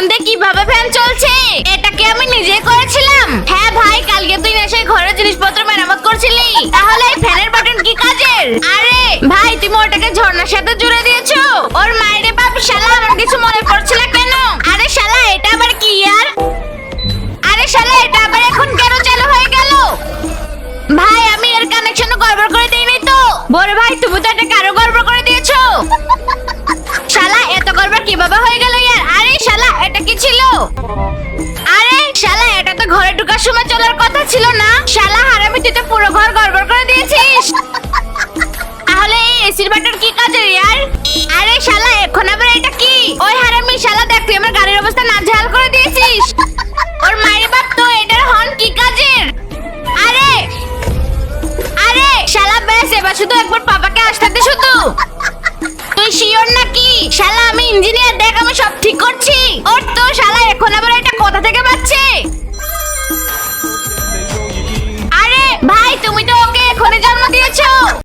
Button দিয়ে কিভাবে fan চলছে? এটা কি আমি নিজে করেছিলাম? হ্যাঁ ভাই, কালকে তুই না সেই ঘরের জিনিসপত্র মেরামত করছিলি, তাহলে এই ফ্যানের বাটন কি কাজের? আরে ভাই, তুমি ওটাকে ঝর্ণার সাথে জুড়ে দিয়েছো? ওর মায়েরে বাপ, শালা আমার কিছু মনে পড়ছে না কেন? আরে শালা, এটা আবার কি আর? আরে শালা, এটা আবার এখন কেন চালু হয়ে গেল? ভাই, আমি এর কানেকশন গড়বড় করে দেইনি তো। বড় ভাই, তুমি তো এটা কারো গড়বড় করে দিয়েছো। শালা, এত গড়বড় কিভাবে হয়ে গেল ইয়ার? আরে শালা, এটা কি ছিল? আরে শালা, এটা তো ঘরে ঢোকার সময় চলার কথা ছিল না। শালা হারামি, তুই তো পুরো ঘর গড়বড় করে দিয়েছিস। তাহলে এই এসির বাটন কি কাজের ইয়ার? আরে শালা, এখন আবার এটা কি? ওই হারামি শালা, দেখ তুই আমার গাড়ির অবস্থা নাজেহাল করে দিয়েছিস। ওর মায়ের বাপ, তো এটার হর্ন কি কাজের? আরে আরে শালা, ব্যাস এবার শুধু একবার পাপাকে আসতে দে শুধু। তুই শিওর নাকি? শালা, আমি ইঞ্জিনিয়ার, দেখ আমি সব ঠিক করছি। ওর তো শালা, এখন আবার এটা কোথা থেকে পাচ্ছে?